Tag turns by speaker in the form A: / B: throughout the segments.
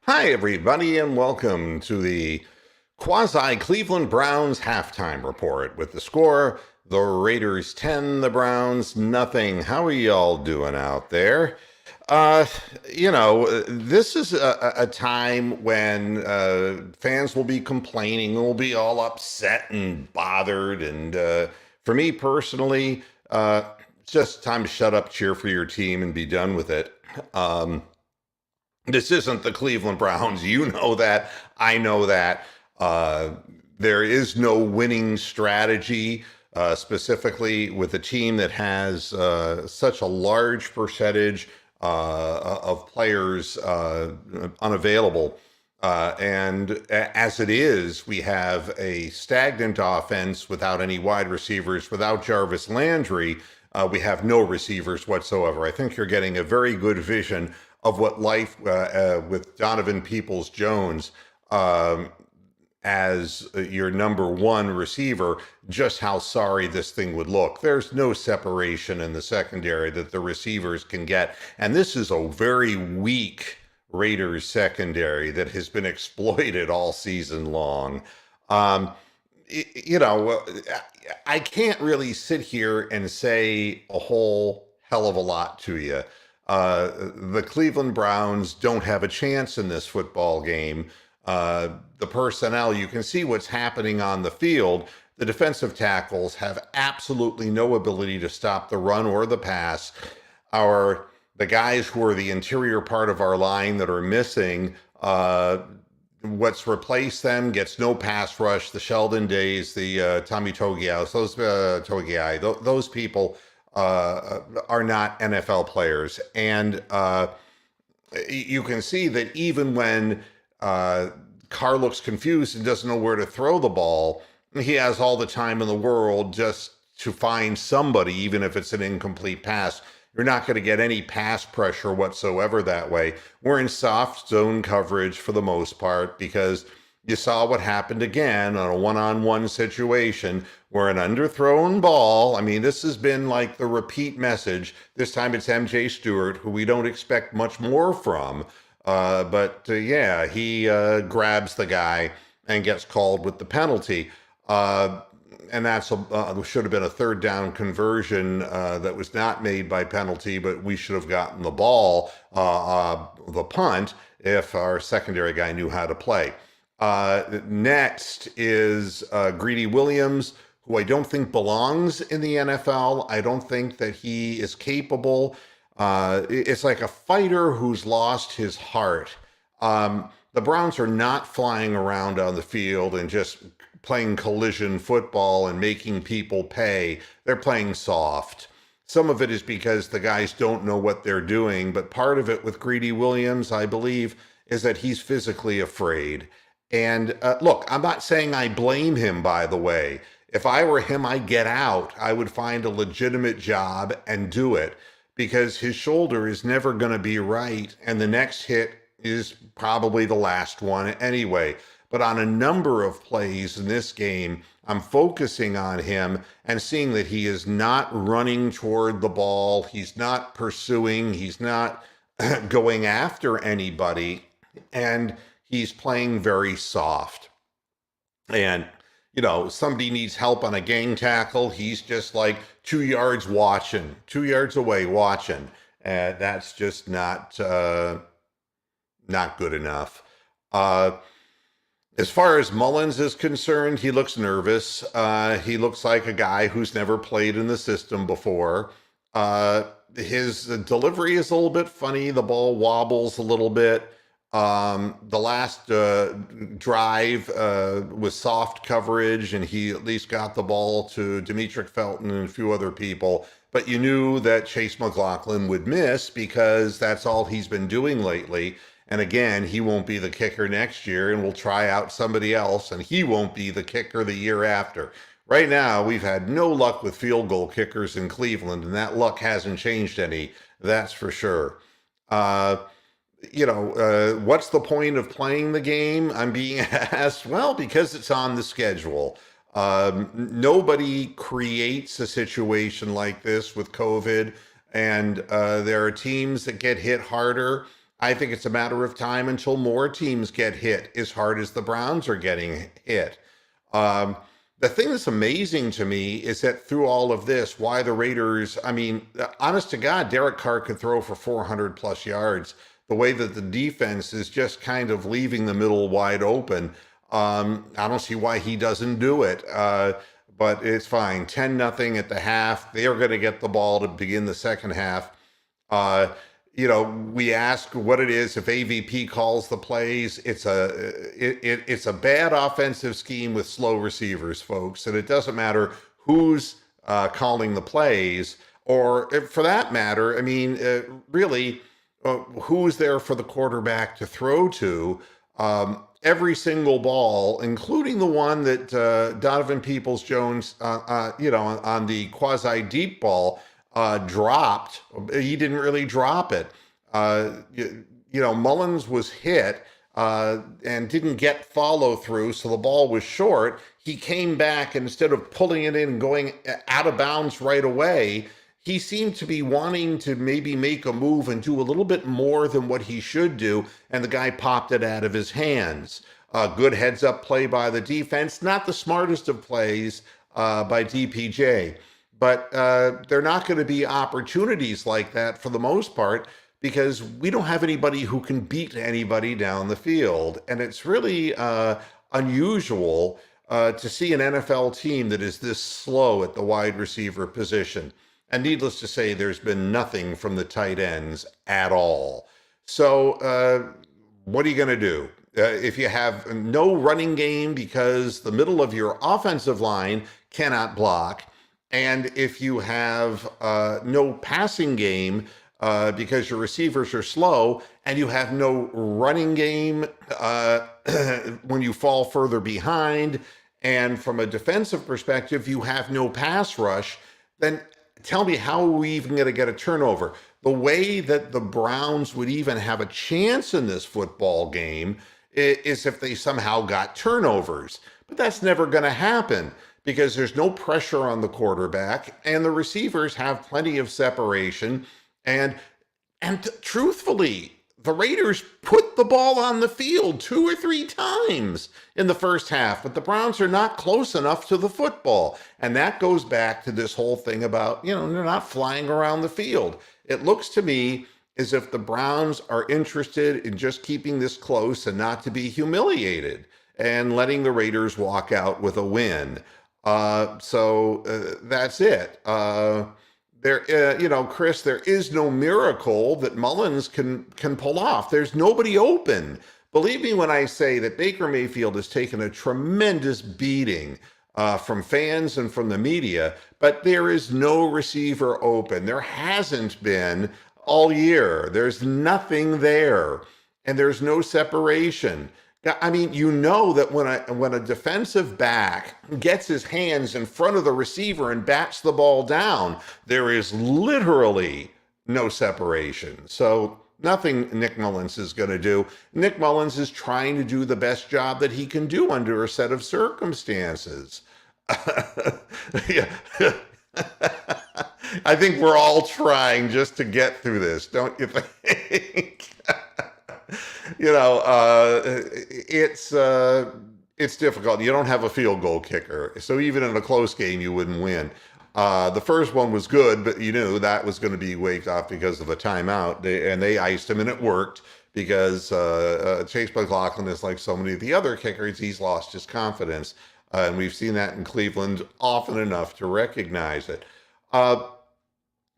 A: Hi, everybody, and welcome to the quasi Cleveland Browns halftime report with the score: the Raiders 10, the Browns nothing. How are y'all doing out there? Uh, this is a time when fans will be complaining, will be all upset and bothered. And for me personally, it's just time to shut up, cheer for your team, and be done with it. Um, this isn't the Cleveland Browns. You know that. I know that. Uh, there is no winning strategy, specifically with a team that has such a large percentage of players unavailable. And as it is, we have a stagnant offense without any wide receivers, without Jarvis Landry. We have no receivers whatsoever. I think you're getting a very good vision of what life with Donovan Peoples-Jones as your number one receiver, just how sorry this thing would look. There's no separation in the secondary that the receivers can get. And this is a very weak Raiders secondary that has been exploited all season long. Um, you know, I can't really sit here and say a whole hell of a lot to you. The Cleveland Browns don't have a chance in this football game. The personnel, you can see what's happening on the field. The defensive tackles have absolutely no ability to stop the run or the pass. The guys who are the interior part of our line that are missing, what's replaced them gets no pass rush. The Sheldon Days, the Tommy Togiai, those people are not NFL players. And you can see that even when Carr looks confused and doesn't know where to throw the ball, he has all the time in the world just to find somebody, even if it's an incomplete pass. You're not going to get any pass pressure whatsoever that way. We're in soft zone coverage for the most part because you saw what happened again on a one-on-one situation where an underthrown ball, I mean, this has been like the repeat message. This time it's MJ Stewart, who we don't expect much more from. But he grabs the guy and gets called with the penalty. And that's should have been a third down conversion that was not made by penalty, but we should have gotten the ball, the punt, if our secondary guy knew how to play. Next is Greedy Williams, who I don't think belongs in the NFL. I don't think that he is capable. It's like a fighter who's lost his heart. The Browns are not flying around on the field and just playing collision football and making people pay. They're playing soft. Some of it is because the guys don't know what they're doing, but part of it with Greedy Williams, I believe, is that he's physically afraid. And look, I'm not saying I blame him, by the way. If I were him, I'd get out. I would find a legitimate job and do it because his shoulder is never going to be right. And the next hit is probably the last one anyway. But on a number of plays in this game, I'm focusing on him and seeing that he is not running toward the ball. He's not pursuing. He's not going after anybody. And he's playing very soft. And, somebody needs help on a gang tackle. He's just like 2 yards watching, 2 yards away watching. And that's just not good enough. As far as Mullins is concerned, he looks nervous. He looks like a guy who's never played in the system before. His delivery is a little bit funny. The ball wobbles a little bit. The last drive was soft coverage, and he at least got the ball to Demetric Felton and a few other people. But you knew that Chase McLaughlin would miss because that's all he's been doing lately. And again, he won't be the kicker next year, and we'll try out somebody else, and he won't be the kicker the year after. Right now, we've had no luck with field goal kickers in Cleveland, and that luck hasn't changed any, that's for sure. What's the point of playing the game? I'm being asked. Well, because it's on the schedule. Nobody creates a situation like this with COVID, and there are teams that get hit harder. I think it's a matter of time until more teams get hit as hard as the Browns are getting hit. Um, the thing that's amazing to me is that through all of this, why the Raiders, I mean, honest to God, Derek Carr could throw for 400 plus yards. The way that the defense is just kind of leaving the middle wide open, I don't see why he doesn't do it. But it's fine. 10-0 at the half. They're going to get the ball to begin the second half. Uh, we ask what it is if AVP calls the plays. It's a bad offensive scheme with slow receivers, folks, and it doesn't matter who's calling the plays, or for that matter, I mean, really, who's there for the quarterback to throw to. Every single ball, including the one that Donovan Peoples-Jones, on the quasi-deep ball, dropped. He didn't really drop it. Mullins was hit and didn't get follow through, so the ball was short. He came back, and instead of pulling it in and going out of bounds right away, he seemed to be wanting to maybe make a move and do a little bit more than what he should do, and the guy popped it out of his hands. Good heads-up play by the defense. Not the smartest of plays by DPJ. But they're not going to be opportunities like that for the most part, because we don't have anybody who can beat anybody down the field. And it's really unusual to see an NFL team that is this slow at the wide receiver position. And needless to say, there's been nothing from the tight ends at all. So what are you going to do? If you have no running game because the middle of your offensive line cannot block, and if you have no passing game because your receivers are slow, and you have no running game when you fall further behind, and from a defensive perspective, you have no pass rush, then tell me, how are we even going to get a turnover? The way that the Browns would even have a chance in this football game is if they somehow got turnovers. But that's never going to happen, because there's no pressure on the quarterback, and the receivers have plenty of separation. And truthfully, the Raiders put the ball on the field 2 or 3 times in the first half, but the Browns are not close enough to the football. And that goes back to this whole thing about, they're not flying around the field. It looks to me as if the Browns are interested in just keeping this close and not to be humiliated, and letting the Raiders walk out with a win. So that's it. Chris, there is no miracle that Mullins can pull off. There's nobody open. Believe me when I say that Baker Mayfield has taken a tremendous beating from fans and from the media, but there is no receiver open. There hasn't been all year. There's nothing there, and there's no separation. I mean, that when a defensive back gets his hands in front of the receiver and bats the ball down, there is literally no separation. So nothing Nick Mullins is going to do. Nick Mullins is trying to do the best job that he can do under a set of circumstances. Yeah. I think we're all trying just to get through this, don't you think? It's difficult. You don't have a field goal kicker, so even in a close game, you wouldn't win. The first one was good, but you knew that was going to be waved off because of a timeout, and they iced him, and it worked because Chase McLaughlin is like so many of the other kickers. He's lost his confidence, and we've seen that in Cleveland often enough to recognize it.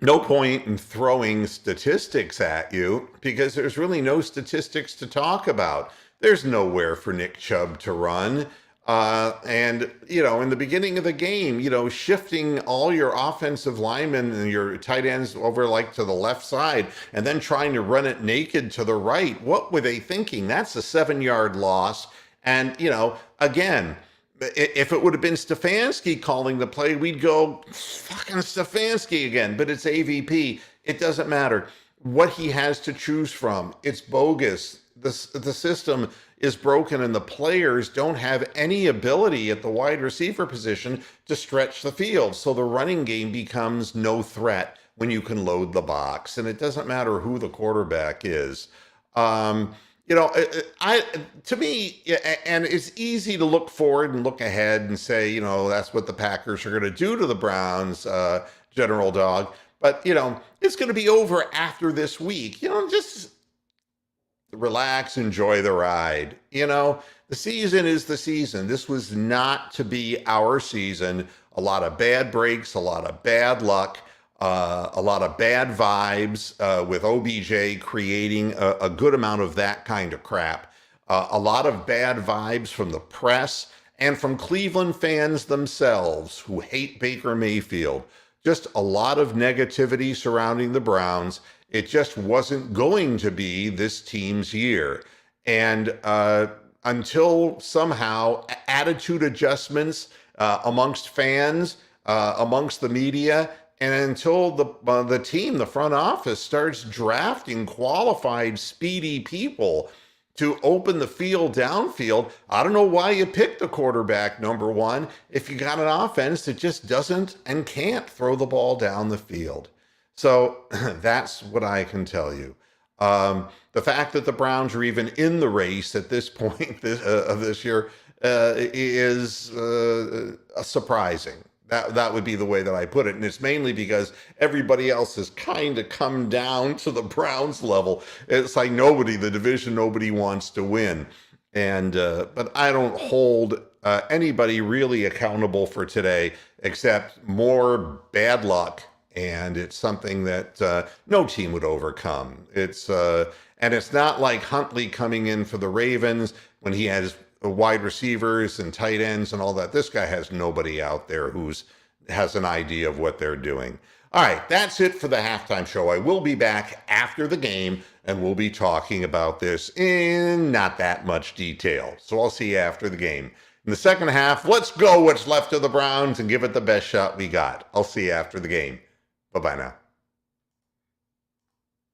A: No point in throwing statistics at you, because there's really no statistics to talk about. There's nowhere for Nick Chubb to run. In the beginning of the game, shifting all your offensive linemen and your tight ends over like to the left side and then trying to run it naked to the right. What were they thinking? That's a 7-yard loss. And, again, if it would have been Stefanski calling the play, we'd go, fucking Stefanski again. But it's AVP. It doesn't matter what he has to choose from. It's bogus. The system is broken, and the players don't have any ability at the wide receiver position to stretch the field. So the running game becomes no threat when you can load the box. And it doesn't matter who the quarterback is. Um, you know, to me, and it's easy to look forward and look ahead and say, you know, that's what the Packers are going to do to the Browns, General Dog. But, you know, it's going to be over after this week. You know, just relax, enjoy the ride. You know, the season is the season. This was not to be our season. A lot of bad breaks, a lot of bad luck, a lot of bad vibes with OBJ creating a good amount of that kind of crap. A lot of bad vibes from the press and from Cleveland fans themselves who hate Baker Mayfield. Just a lot of negativity surrounding the Browns. It just wasn't going to be this team's year. And until somehow attitude adjustments amongst fans, amongst the media, and until the team, the front office, starts drafting qualified, speedy people to open the field downfield, I don't know why you picked the quarterback, number one, if you got an offense that just doesn't and can't throw the ball down the field. So that's what I can tell you. The fact that the Browns are even in the race at this point of this year is surprising. That would be the way that I put it. And it's mainly because everybody else has kind of come down to the Browns level. It's like the division, nobody wants to win. And, but I don't hold anybody really accountable for today except more bad luck. And it's something that no team would overcome. And it's not like Huntley coming in for the Ravens when he has wide receivers and tight ends and all that. This guy has nobody out there has an idea of what they're doing. All right, that's it for the halftime show. I will be back after the game and we'll be talking about this in not that much detail. So I'll see you after the game. In the second half, let's go what's left of the Browns and give it the best shot we got. I'll see you after the game. Bye-bye now.